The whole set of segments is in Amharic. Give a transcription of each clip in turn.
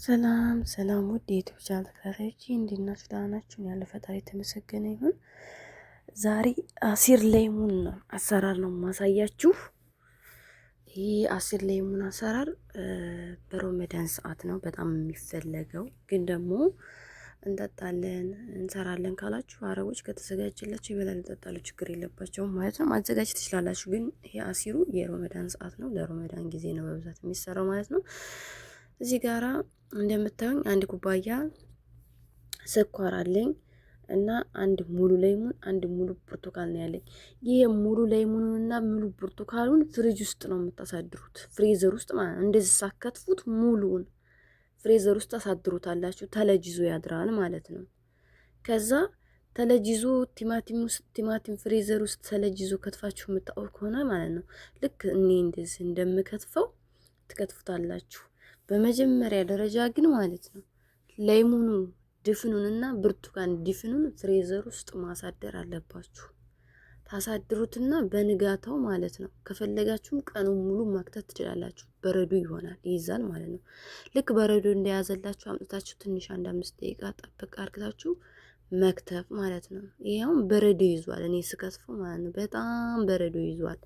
ሰላም ሰላም ውድ የዩቲዩብ ቻናል ተከታታዮች እንዴት ናችሁ? ደህና ናችሁ? ያለ ፈጣሪ የተመሰገነ ይሁን። ዛሬ አሲር ሌሞን አሰራር ነው ማሳያችሁ። ይህ አሲር ሌሞን አሰራር በረመዳን ሰዓት ነው በጣም የሚፈለገው፣ ግን ደግሞ እንጠጣለን እንሰራለን ካላችሁ አረቦች ከተዘጋጀላችሁ ይበላሉ ይጠጣሉ፣ ችግር የለባቸውም ማለት ነው። ማዘጋጀት ትችላላችሁ፣ ግን ይሄ አሲሩ የረመዳን ሰዓት ነው፣ ለረመዳን ጊዜ ነው በብዛት የሚሰራው ማለት ነው። እዚህ ጋራ እንደምታዩኝ አንድ ኩባያ ስኳር አለኝ እና አንድ ሙሉ ሌሞን አንድ ሙሉ ብርቱካን ነው ያለኝ። ይሄ ሙሉ ሌሞኑን እና ሙሉ ብርቱካኑን ፍሪጅ ውስጥ ነው የምታሳድሩት፣ ፍሪዘር ውስጥ ማለት ነው። እንደዚህ ሳከትፉት ሙሉውን ፍሪዘር ውስጥ ታሳድሩታላችሁ፣ ተለጅዞ ያድራል ማለት ነው። ከዛ ተለጅዞ ቲማቲም ፍሪዘር ውስጥ ተለጅዞ ከትፋችሁ የምታውቁ ከሆነ ማለት ነው፣ ልክ እኔ እንደዚህ እንደምከትፈው ትከትፉታላችሁ። በመጀመሪያ ደረጃ ግን ማለት ነው ሌሞኑ ድፍኑንና ብርቱካን ድፍኑን ፍሬዘር ውስጥ ማሳደር አለባችሁ። ታሳድሩትና በንጋታው ማለት ነው ከፈለጋችሁም ቀኑን ሙሉ ማክተት ትችላላችሁ። በረዶ ይሆናል ይይዛል ማለት ነው። ልክ በረዶ እንደያዘላችሁ አምጥታችሁ ትንሽ 1-5 ደቂቃ ጠብቅ አርግታችሁ መክተፍ ማለት ነው። ይሄውን በረዶ ይዟል፣ እኔ ስከትፈው ማለት ነው በጣም በረዶ ይዟል።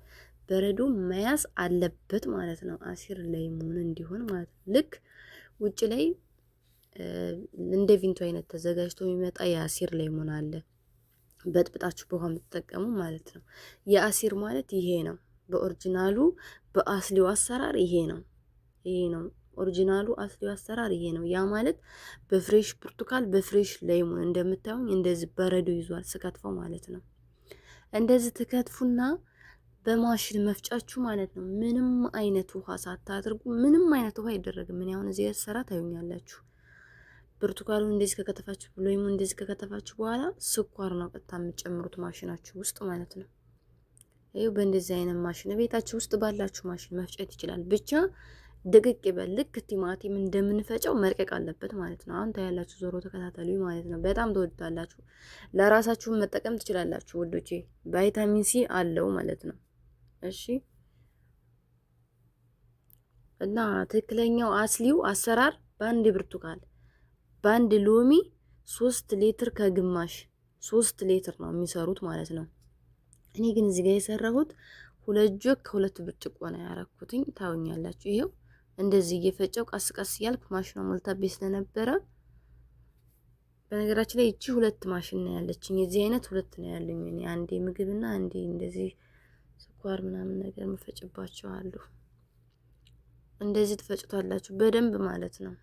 በረዶ መያዝ አለበት ማለት ነው፣ አሲር ሌሞን እንዲሆን ማለት ነው። ልክ ውጭ ላይ እንደ ቪንቶ አይነት ተዘጋጅቶ የሚመጣ የአሲር ሌሞን አለ፣ በጥብጣችሁ በውሃ የምትጠቀሙ ማለት ነው። የአሲር ማለት ይሄ ነው በኦሪጂናሉ፣ በአስሊው አሰራር ይሄ ነው። ኦሪጂናሉ አስሊው አሰራር ይሄ ነው። ያ ማለት በፍሬሽ ብርቱካን በፍሬሽ ሌሞን እንደምታዩኝ እንደዚህ በረዶ ይዟል ስከትፈው ማለት ነው። እንደዚህ ትከትፉና በማሽን መፍጫችሁ ማለት ነው። ምንም አይነት ውሃ ሳታደርጉ፣ ምንም አይነት ውሃ አይደረግም። ምን ያሁን እዚህ ሰራ ታዩኛላችሁ። ብርቱካኑን እንደዚህ ከከተፋችሁ ሌሞን እንደዚህ ከከተፋችሁ በኋላ ስኳር ነው ቀጥታ የምትጨምሩት ማሽናችሁ ውስጥ ማለት ነው። ይሄው በእንደዚህ አይነት ማሽን ቤታችሁ ውስጥ ባላችሁ ማሽን መፍጨት ይችላል። ብቻ ድቅቅ ይበል። ልክ ቲማቲም እንደምንፈጨው መልቀቅ አለበት ማለት ነው። አሁን ታያላችሁ፣ ዞሮ ተከታተሉ ማለት ነው። በጣም ተወዳላችሁ። ለራሳችሁ መጠቀም ትችላላችሁ ውዶቼ። ቫይታሚን ሲ አለው ማለት ነው። እሺ እና ትክክለኛው አስሊው አሰራር በአንድ ብርቱካን በአንድ ሎሚ 3 ሊትር ከግማሽ 3 ሊትር ነው የሚሰሩት ማለት ነው። እኔ ግን እዚህ ጋር የሰራሁት 2 ጆክ ከ2 ብርጭቆ ነው ያረኩትኝ። ታውኛላችሁ። ይሄው እንደዚህ እየፈጨው ቀስ ቀስ እያልኩ ማሽኗ ሞልታቤ ስለነበረ፣ በነገራችን ላይ እቺ 2 ማሽን ነው ያለችኝ። የዚህ አይነት 2 ነው ያለኝ እኔ፣ አንዴ ምግብና አንዴ እንደዚህ ስኳር ምናምን ነገር መፈጭባቸው አሉ። እንደዚህ ትፈጭቷላችሁ በደንብ ማለት ነው።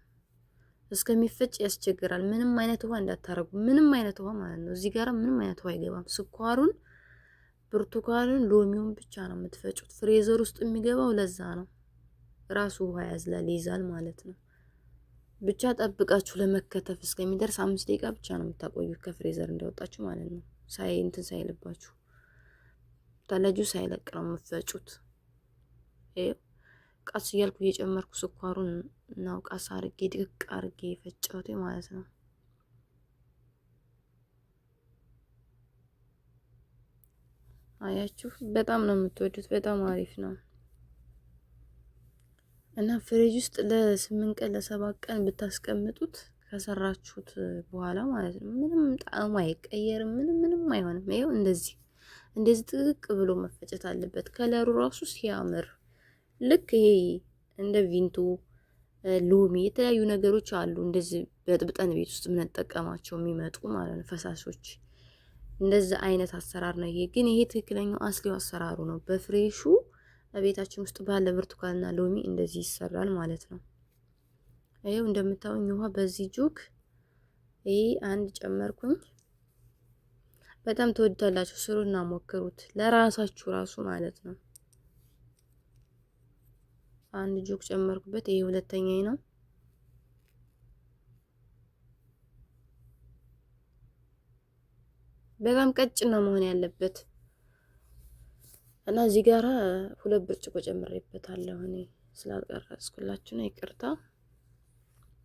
እስከሚፈጭ ያስቸግራል። ምንም አይነት ውሃ እንዳታረጉ፣ ምንም አይነት ውሃ ማለት ነው። እዚህ ጋር ምንም አይነት ውሃ አይገባም። ስኳሩን፣ ብርቱካኑን፣ ሎሚውን ብቻ ነው የምትፈጩት። ፍሬዘር ውስጥ የሚገባው ለዛ ነው፣ ራሱ ውሃ ያዝላል ይዛል ማለት ነው። ብቻ ጠብቃችሁ ለመከተፍ እስከሚደርስ 5 ደቂቃ ብቻ ነው የምታቆዩት ከፍሬዘር እንዳወጣችሁ ማለት ነው። እንትን ሳይልባችሁ ተለጁ ሳይለቅ ነው የምትፈጩት። ቀስ እያልኩ እየጨመርኩ ስኳሩን ነው ቀስ አርጌ ድቅቅ አርጌ የፈጨሁት ማለት ነው። አያችሁ፣ በጣም ነው የምትወዱት። በጣም አሪፍ ነው እና ፍሪጅ ውስጥ ለ8 ቀን ለ7 ቀን ብታስቀምጡት ከሰራችሁት በኋላ ማለት ነው ምንም ጣዕሙ አይቀየርም፣ ምንም አይሆንም። ይሄው እንደዚህ ጥቅቅ ብሎ መፈጨት አለበት። ከለሩ ራሱ ሲያምር ልክ ይሄ እንደ ቪንቶ ሎሚ የተለያዩ ነገሮች አሉ እንደዚህ በጥብጠን ቤት ውስጥ የምንጠቀማቸው የሚመጡ ማለት ነው ፈሳሾች። እንደዚህ አይነት አሰራር ነው ይሄ። ግን ይሄ ትክክለኛው አስሊው አሰራሩ ነው። በፍሬሹ ቤታችን ውስጥ ባለ ብርቱካንና ሎሚ እንደዚህ ይሰራል ማለት ነው። ይሄው እንደምታዩኝ ውሃ በዚህ ጆክ ይሄ አንድ ጨመርኩኝ። በጣም ተወዳላችሁ። ስሩና ሞክሩት ለራሳችሁ ራሱ ማለት ነው። አንድ ጆክ ጨመርኩበት። ይሄ ሁለተኛዬ ነው። በጣም ቀጭን ነው መሆን ያለበት እና እዚህ ጋራ 2 ብርጭቆ ጨምሬበታለሁ። እኔ ስላልቀረጽኩላችሁ ነው ይቅርታ።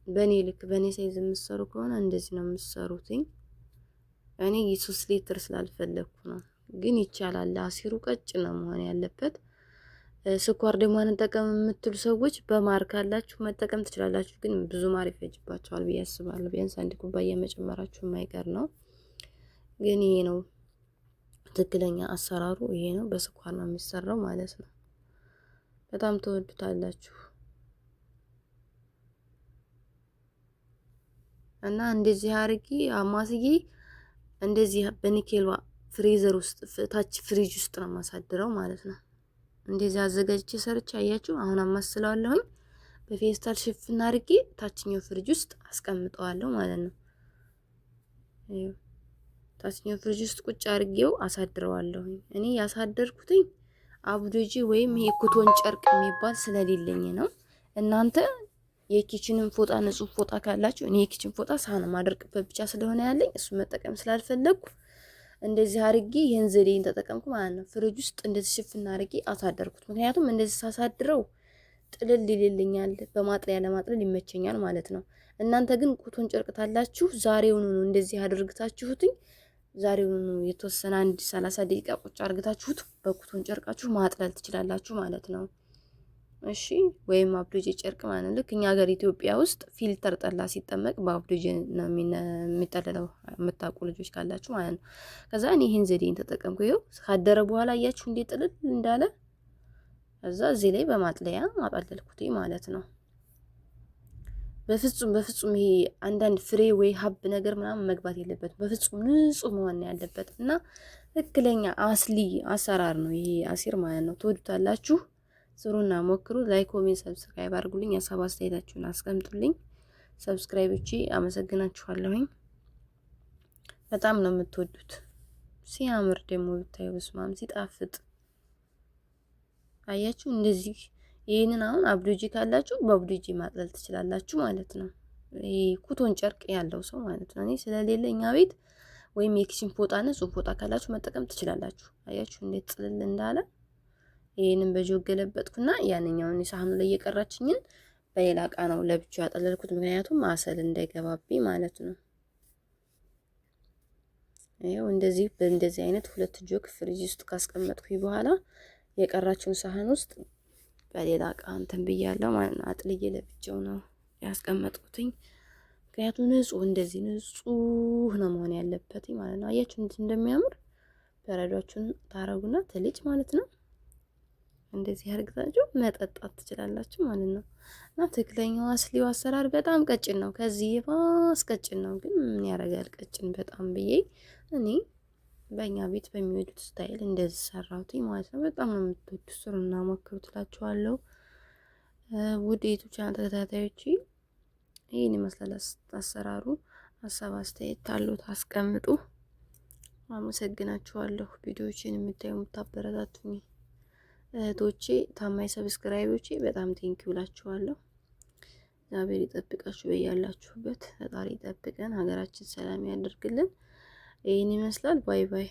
በኔ ልክ በኔ ሳይዝ የምትሰሩ ከሆነ እንደዚህ ነው የምትሰሩትኝ። እኔ 3 ሊትር ስላልፈለኩ ነው፣ ግን ይቻላል። አሲሩ ቀጭን ነው መሆን ያለበት። ስኳር ደግሞ አንጠቀም የምትሉ ሰዎች በማር ካላችሁ መጠቀም ትችላላችሁ። ግን ብዙ ማር ይፈጅባችኋል ብዬ አስባለሁ። ቢያንስ 1 ኩባያ መጨመራችሁ የማይቀር ነው። ግን ይሄ ነው ትክክለኛ አሰራሩ፣ ይሄ ነው። በስኳር ነው የሚሰራው ማለት ነው። በጣም ተወዱታላችሁ እና እንደዚህ አርጊ አማስዬ እንደዚህ በኒኬል ፍሪዘር ውስጥ ታች ፍሪጅ ውስጥ ነው ማሳድረው ማለት ነው። እንደዚህ አዘጋጅቼ ሰርቼ አያችሁ። አሁን አማስለዋለሁኝ በፌስታል ሽፍና አርጌ ታችኛው ፍሪጅ ውስጥ አስቀምጠዋለሁ ማለት ነው። ታችኛው ፍሪጅ ውስጥ ቁጭ አርጌው አሳድረዋለሁ። እኔ ያሳደርኩትኝ አቡዶጂ ወይም ይሄ ኩቶን ጨርቅ የሚባል ስለሌለኝ ነው። እናንተ የኪችንን ፎጣ ንጹህ ፎጣ ካላችሁ፣ እኔ የኪችን ፎጣ ሳህን ማድረቅበት ብቻ ስለሆነ ያለኝ እሱ መጠቀም ስላልፈለኩ እንደዚህ አርጌ ይሄን ዘዴን ተጠቀምኩ ማለት ነው። ፍሪጅ ውስጥ እንደዚህ ሽፍና አርጌ አሳደርኩት። ምክንያቱም እንደዚህ ሳሳድረው ጥልል ይልልኛል፣ በማጥለያ ለማጥለል ይመቸኛል ማለት ነው። እናንተ ግን ኩቶን ጨርቅ ታላችሁ ዛሬውኑ ነው እንደዚህ አድርግታችሁትኝ ዛሬውኑ የተወሰነ 30 ደቂቃ ቁጭ አርግታችሁት በኩቶን ጨርቃችሁ ማጥለል ትችላላችሁ ማለት ነው። እሺ ወይም አብዶጄ ጨርቅ ማለት ነው። ልክ እኛ ሀገር ኢትዮጵያ ውስጥ ፊልተር ጠላ ሲጠመቅ በአብዶጄ ነው የሚጠለለው፣ የምታውቁ ልጆች ካላችሁ ማለት ነው። ከዛ እኔ ይሄን ዘዴን ተጠቀምኩ። ይኸው ካደረ በኋላ አያችሁ እንዴት ጥልል እንዳለ። ከዛ እዚህ ላይ በማጥለያ ማጠለልኩት ማለት ነው። በፍጹም ይሄ አንዳንድ ፍሬ ወይ ሀብ ነገር ምናምን መግባት የለበትም። በፍጹም ንጹህ መሆን ያለበት እና ትክክለኛ አስሊ አሰራር ነው ይሄ አሲር ማለት ነው። ትወዱታላችሁ። ስሩና ሞክሩ። ላይክ፣ ኮሜንት፣ ሰብስክራይብ አድርጉልኝ። ሀሳብ አስተያየታችሁን አስቀምጡልኝ። ሰብስክራይቦቼ አመሰግናችኋለሁኝ። በጣም ነው የምትወዱት። ሲያምር ደግሞ ብታዩ በስማም ሲጣፍጥ አያችሁ። እንደዚህ ይሄንን አሁን አብዶጂ ካላችሁ በአብዶጂ ማጥለል ትችላላችሁ ማለት ነው። ይሄ ኩቶን ጨርቅ ያለው ሰው ማለት ነው። እኔ ስለሌለ እኛ ቤት ወይም የኪችን ፎጣ ንጹህ ፎጣ ካላችሁ መጠቀም ትችላላችሁ። አያችሁ እንዴት ጥልል እንዳለ። ይሄንን በጆግ ገለበጥኩና ያንኛውን ሳህኑ ላይ የቀራችኝን በሌላ እቃ ነው ለብቻው ያጠለልኩት፣ ምክንያቱም ማሰል እንዳይገባብኝ ማለት ነው። ይሄው እንደዚህ በእንደዚህ አይነት 2 ጆግ ፍሪጅ ውስጥ ካስቀመጥኩኝ በኋላ የቀራችውን ሳህን ውስጥ በሌላ እቃ እንትን ብያለሁ ማለት ነው። አጥልዬ ለብቻው ነው ያስቀመጥኩትኝ፣ ምክንያቱም ንጹህ እንደዚህ ንጹህ ነው መሆን ያለበት ማለት ነው። አያችሁ እንዴት እንደሚያምር። በረዷችሁን ታረጉና ትልጭ ማለት ነው። እንደዚህ አርግታችሁ መጠጣት ትችላላችሁ ማለት ነው። እና ትክክለኛው አስሊው አሰራር በጣም ቀጭን ነው፣ ከዚህ የባስ ቀጭን ነው። ግን ምን ያደርጋል ቀጭን በጣም ብዬ እኔ በእኛ ቤት በሚወዱት ስታይል እንደዚህ ሰራሁት ማለት ነው። በጣም ነው የምትወዱት። ስሩና ሞክሩት እላችኋለሁ። ውድ የዩቲዩብ ቻናል ተከታታዮች ይሄን ይመስላል አሰራሩ። ሀሳብ አስተያየት ካሉት አስቀምጡ። አመሰግናችኋለሁ። ቪዲዮዎችን የምታዩ የምታበረታቱኝ እህቶቼ፣ ታማኝ ሰብስክራይቦቼ በጣም ቴንኪው እላችኋለሁ። እግዚአብሔር ይጠብቃችሁ በያላችሁበት። ፈጣሪ ይጠብቀን፣ ሀገራችን ሰላም ያደርግልን። ይሄን ይመስላል። ባይ ባይ።